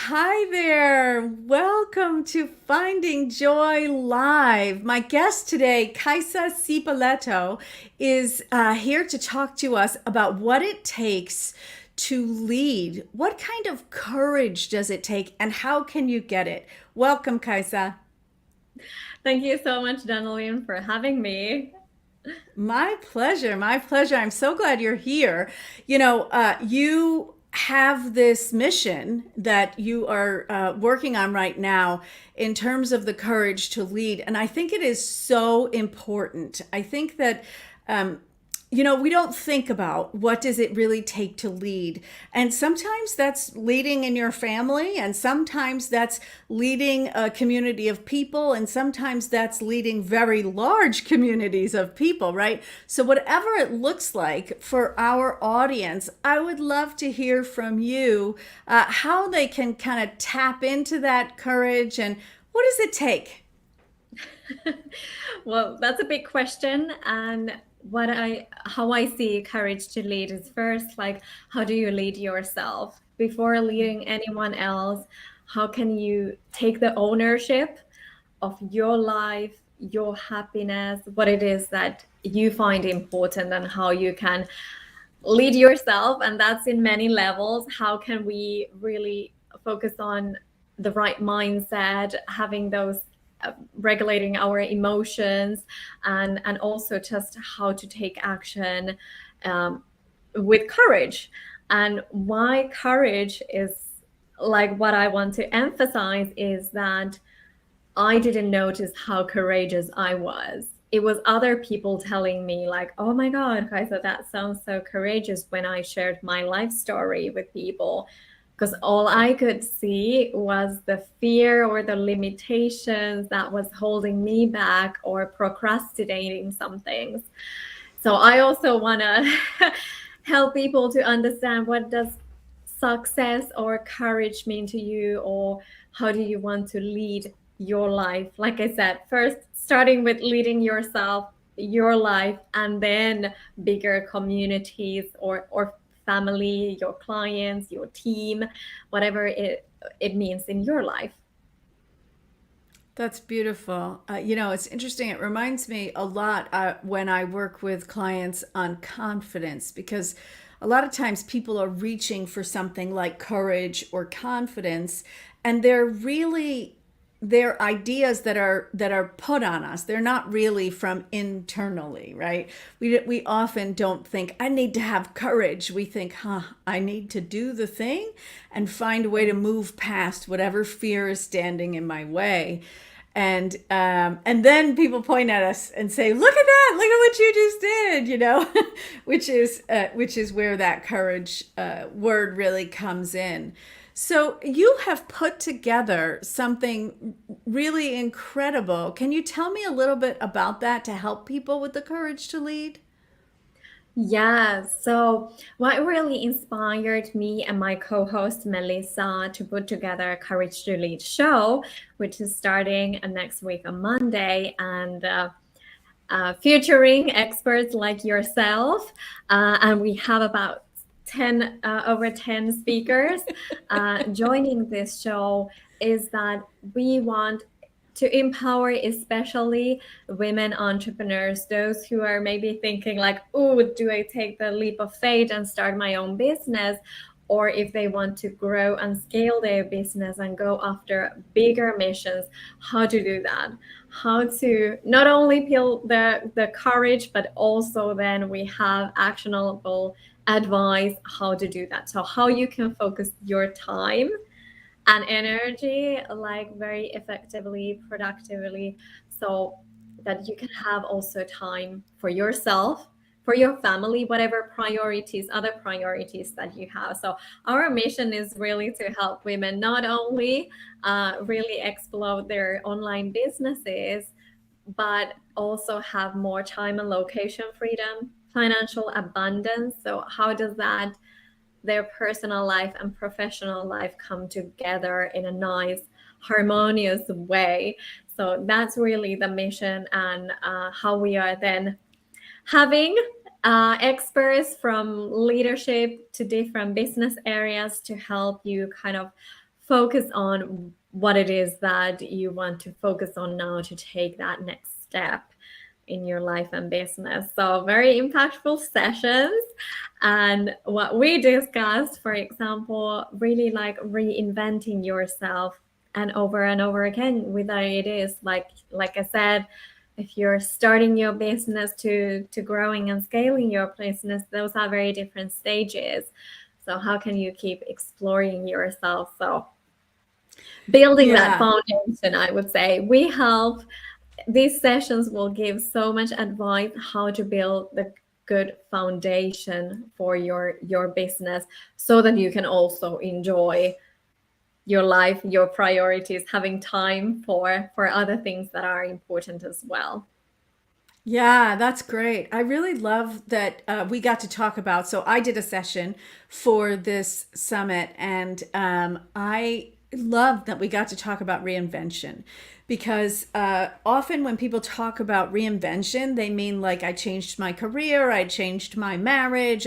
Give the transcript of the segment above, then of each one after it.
Hi there. Welcome to Finding Joy Live. My guest today, Kaisa Cipoletto, is here to talk to us about what it takes to lead. What kind of courage does it take, and how can you get it? Welcome, Kaisa. Thank you so much, Daneline, for having me. My pleasure. My pleasure. I'm so glad you're here. You have this mission that you are working on right now in terms of the courage to lead. And I think it is so important. I think that um, we don't think about what does it really take to lead. And sometimes that's leading in your family, and sometimes that's leading a community of people, and sometimes that's leading very large communities of people, right? So whatever it looks like for our audience, I would love to hear from you how they can kind of tap into that courage, and what does it take? Well, that's a big question. And how I see courage to lead is first, like, how do you lead yourself before leading anyone else? How can you take the ownership of your life, your happiness, what it is that you find important, and how you can lead yourself? And that's in many levels. How can we really focus on the right mindset, having those regulating our emotions, and also just how to take action um, with courage. And why courage is like what I want to emphasize is that I didn't notice how courageous I was. It was other people telling me, like, oh my God, Kaisa, that sounds so courageous, when I shared my life story with people. Because all I could see was the fear or the limitations that was holding me back or procrastinating some things. So I also want to help people to understand, what does success or courage mean to you, or how do you want to lead your life? Like I said, first starting with leading yourself, your life, and then bigger communities, or family, your clients, your team, whatever it means in your life. That's beautiful. It's interesting. It reminds me a lot when I work with clients on confidence, because a lot of times people are reaching for something like courage or confidence, and they're ideas that are put on us. They're not really from internally, right? We often don't think I need to have courage. We think, I need to do the thing and find a way to move past whatever fear is standing in my way. And then people point at us and say, "Look at that! Look at what you just did!" Which is where that courage word really comes in. So you have put together something really incredible. Can you tell me a little bit about that to help people with the courage to lead? Yeah, so what really inspired me and my co-host Melissa to put together Courage to Lead show, which is starting next week on Monday, and featuring experts like yourself. And we have about 10 over 10 speakers joining this show, is that we want to empower especially women entrepreneurs, those who are maybe thinking like, oh, do I take the leap of faith and start my own business? Or if they want to grow and scale their business and go after bigger missions, how to do that, how to not only feel the courage, but also then we have actionable advice how to do that. So how you can focus your time and energy like very effectively, productively, so that you can have also time for yourself, for your family, whatever priorities, other priorities that you have. So our mission is really to help women not only really explode their online businesses, but also have more time and location freedom, financial abundance. So how does that, their personal life and professional life, come together in a nice, harmonious way? So that's really the mission, and how we are then having experts from leadership to different business areas to help you kind of focus on what it is that you want to focus on now to take that next step in your life and business. So very impactful sessions. And what we discussed, for example, really like reinventing yourself and over again, whether it is like I said, if you're starting your business to growing and scaling your business, those are very different stages. So how can you keep exploring yourself? So building that foundation, I would say we help. These sessions will give so much advice how to build the good foundation for your business, so that you can also enjoy your life, your priorities, having time for other things that are important as well. Yeah, that's great. I really love that we got to talk about. So I did a session for this summit, and I love that we got to talk about reinvention because often when people talk about reinvention, they mean like I changed my career, I changed my marriage,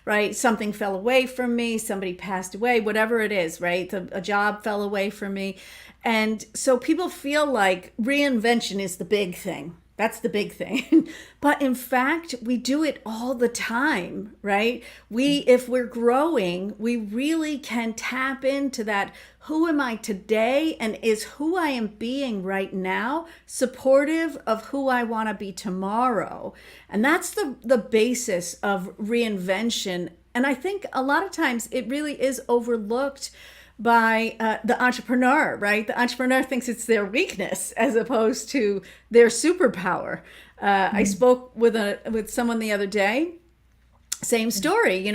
right, something fell away from me, somebody passed away, whatever it is, right? A job fell away from me. And so people feel like reinvention is the big thing. That's the big thing. But in fact, we do it all the time, right? If we're growing, we really can tap into that. Who am I today? And is who I am being right now supportive of who I want to be tomorrow? And that's the basis of reinvention. And I think a lot of times it really is overlooked by the entrepreneur, right? The entrepreneur thinks it's their weakness as opposed to their superpower. I spoke with someone the other day. Same story,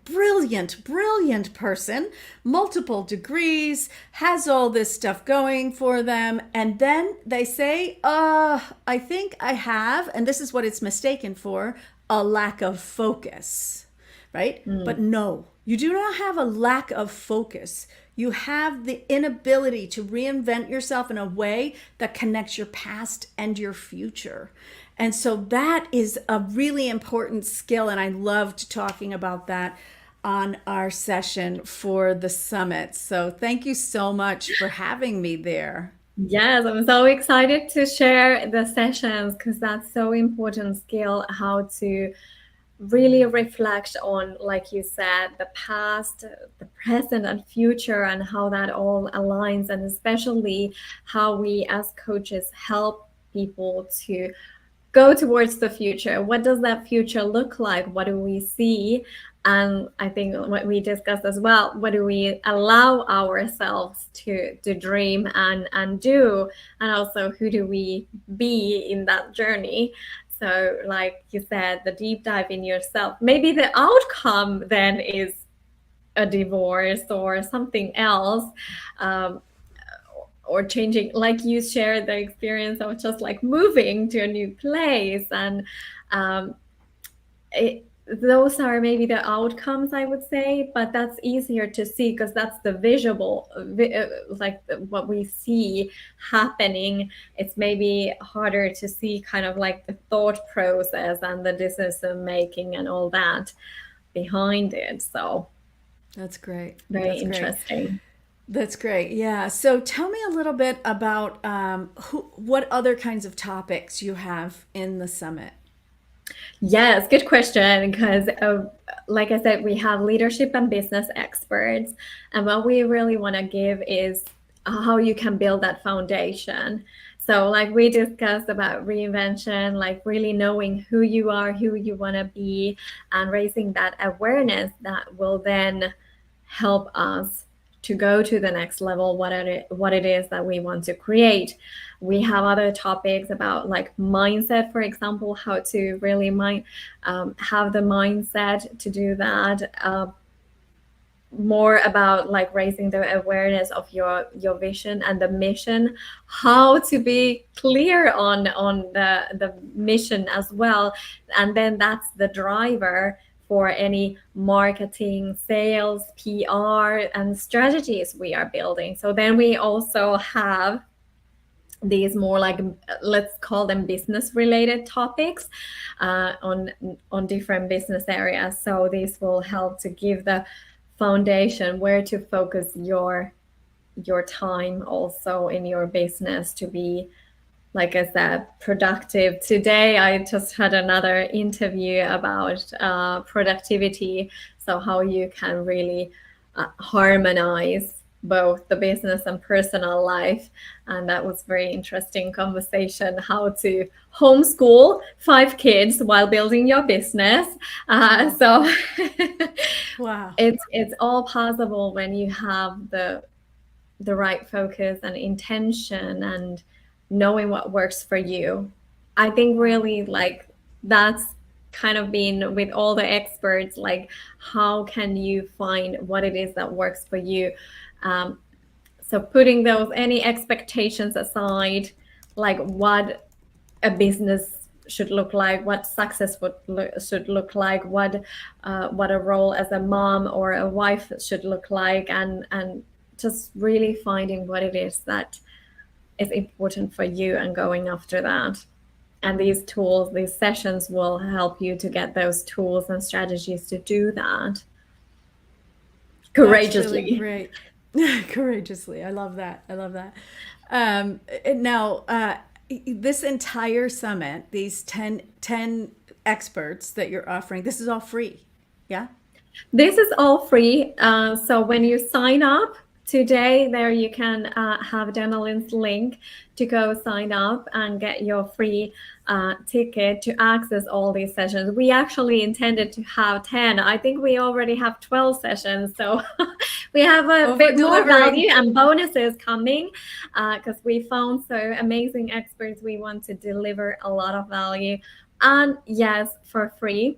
brilliant person, multiple degrees, has all this stuff going for them. And then they say, I think I have, and this is what it's mistaken for, a lack of focus, right? But no, you do not have a lack of focus. You have the inability to reinvent yourself in a way that connects your past and your future. And so that is a really important skill. And I loved talking about that on our session for the summit. So thank you so much for having me there. Yes, I'm so excited to share the sessions because that's so important skill, how to really reflect on, like you said, the past, the present and future, and how that all aligns, and especially how we as coaches help people to go towards the future. What does that future look like? What do we see? And I think what we discussed as well, what do we allow ourselves to dream and do? And also, who do we be in that journey? So like you said, the deep dive in yourself, maybe the outcome then is a divorce or something else, or changing, like you shared the experience of just like moving to a new place. And those are maybe the outcomes, I would say, but that's easier to see because that's the visual, like what we see happening. It's maybe harder to see kind of like the thought process and the decision making and all that behind it. So that's great. Very interesting. That's great. Yeah. So tell me a little bit about what other kinds of topics you have in the summit. Yes, good question. Because, like I said, we have leadership and business experts, and what we really want to give is how you can build that foundation. So, like we discussed about reinvention, like really knowing who you are, who you want to be, and raising that awareness that will then help us to go to the next level, what it is that we want to create. We have other topics about like mindset, for example, how to really have the mindset to do that. More about like raising the awareness of your vision and the mission, how to be clear on the mission as well. And then that's the driver for any marketing, sales, PR, and strategies we are building. So then we also have these more like, let's call them business related topics on different business areas. So this will help to give the foundation where to focus your your time also in your business to be, like I said, productive. Today, I just had another interview about productivity. So, how you can really harmonize both the business and personal life. And that was very interesting conversation, how to homeschool 5 kids while building your business. So Wow. it's all possible when you have the right focus and intention and knowing what works for you. I think really like that's kind of been with all the experts, like how can you find what it is that works for you. um, so putting those any expectations aside, like what a business should look like, what success should look like, what a role as a mom or a wife should look like, and just really finding what it is that is important for you and going after that. And these tools, these sessions will help you to get those tools and strategies to do that That's really courageously. great. Courageously. I love that. I love that. Now, this entire summit, these ten experts that you're offering, this is all free. Yeah? This is all free. So when you sign up today, there you can have Denaline's link to go sign up and get your free ticket to access all these sessions. We actually intended to have 10. I think we already have 12 sessions. So we have a Over bit more delivering. value and bonuses coming because we found so amazing experts. We want to deliver a lot of value. And yes, for free.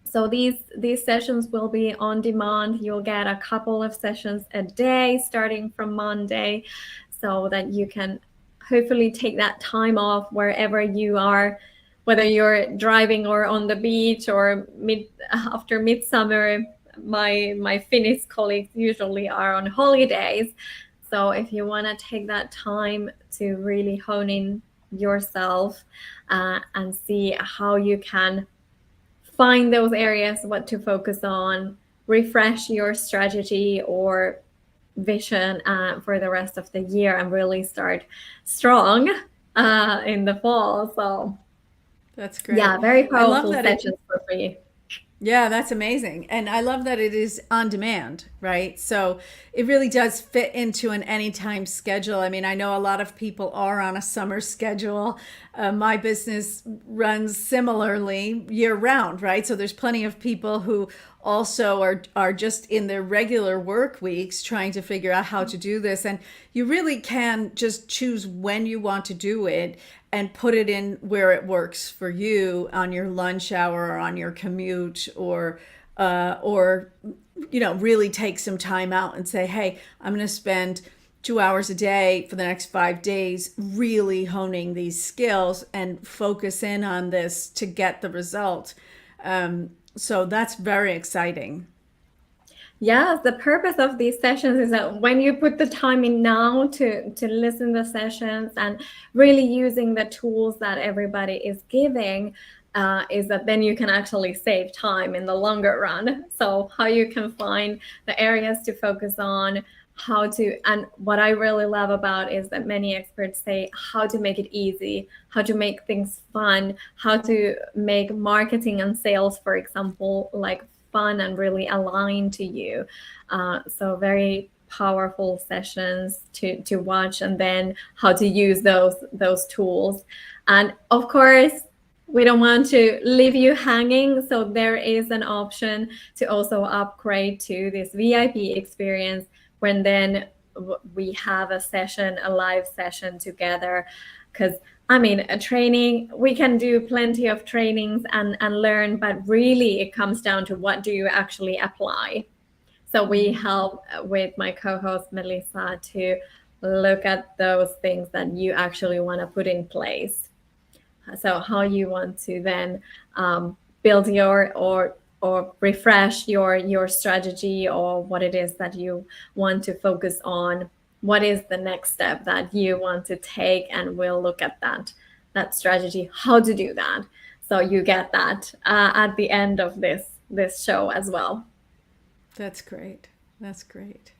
So these sessions will be on demand. You'll get a couple of sessions a day starting from Monday, so that you can hopefully take that time off wherever you are, whether you're driving or on the beach or after midsummer. My Finnish colleagues usually are on holidays. So if you want to take that time to really hone in yourself and see how you can find those areas what to focus on, refresh your strategy or vision for the rest of the year, and really start strong in the fall. So That's yeah, great. very I love powerful that it sessions for free. Yeah, that's amazing. And I love that it is on demand, right? So it really does fit into an anytime schedule. I mean, I know a lot of people are on a summer schedule. My business runs similarly year round, right? So there's plenty of people who also are just in their regular work weeks trying to figure out how to do this. And you really can just choose when you want to do it and put it in where it works for you on your lunch hour or on your commute or really take some time out and say, hey, I'm going to spend 2 hours a day for the next 5 days really honing these skills and focus in on this to get the result. So that's very exciting. Yes, the purpose of these sessions is that when you put the time in now to listen to sessions and really using the tools that everybody is giving, is that then you can actually save time in the longer run. So how you can find the areas to focus on, how to, and what I really love about is that many experts say how to make it easy, how to make things fun, how to make marketing and sales, for example, like fun and really aligned to you. So very powerful sessions to watch, and then how to use those tools. And of course, we don't want to leave you hanging. So there is an option to also upgrade to this VIP experience when then we have a session, a live session together. Because I mean, a training, we can do plenty of trainings and learn, but really it comes down to what do you actually apply. So we help with my co-host Melissa to look at those things that you actually want to put in place. So how you want to then build your or refresh your strategy, or what it is that you want to focus on, what is the next step that you want to take, and we'll look at that strategy, how to do that. So you get that at the end of this show as well. That's great. That's great.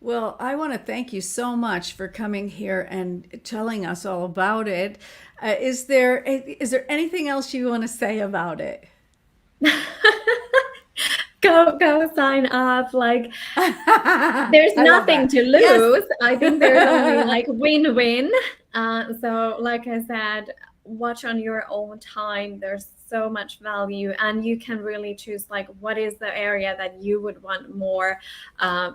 Well, I want to thank you so much for coming here and telling us all about it. Is there anything else you want to say about it? Go sign up. Like, there's I love nothing that. to Yes. lose. I think there's only like win-win. So like I said, watch on your own time. There's so much value, and you can really choose like what is the area that you would want more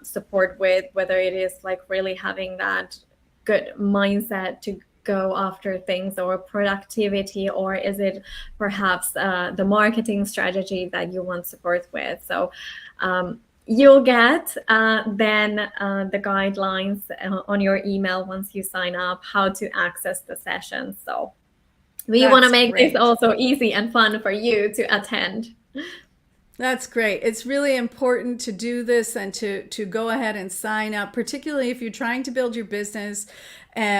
support with, whether it is like really having that good mindset to go after things, or productivity, or is it perhaps the marketing strategy that you want support with. So you'll get then the guidelines on your email once you sign up, how to access the session. So we want to That's make this great. also easy and fun for you to attend. That's great. It's really important to do this and to go ahead and sign up, particularly if you're trying to build your business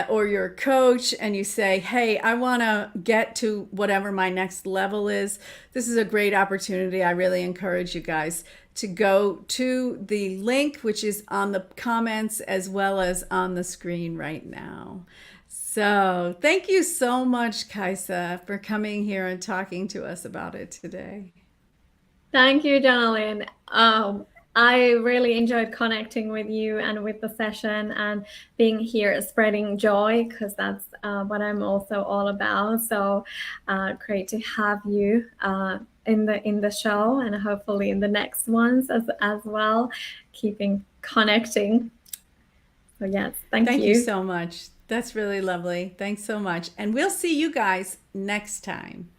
or you're a coach and you say, hey, I want to get to whatever my next level is. This is a great opportunity. I really encourage you guys to go to the link, which is on the comments as well as on the screen right now. So thank you so much, Kaisa, for coming here and talking to us about it today. Thank you, Jonalyn. I really enjoyed connecting with you and with the session, and being here spreading joy, because that's what I'm also all about. So great to have you in the show, and hopefully in the next ones as well, keeping connecting. So yes, thank Thank you you. so much. That's really lovely. Thanks so much. And we'll see you guys next time.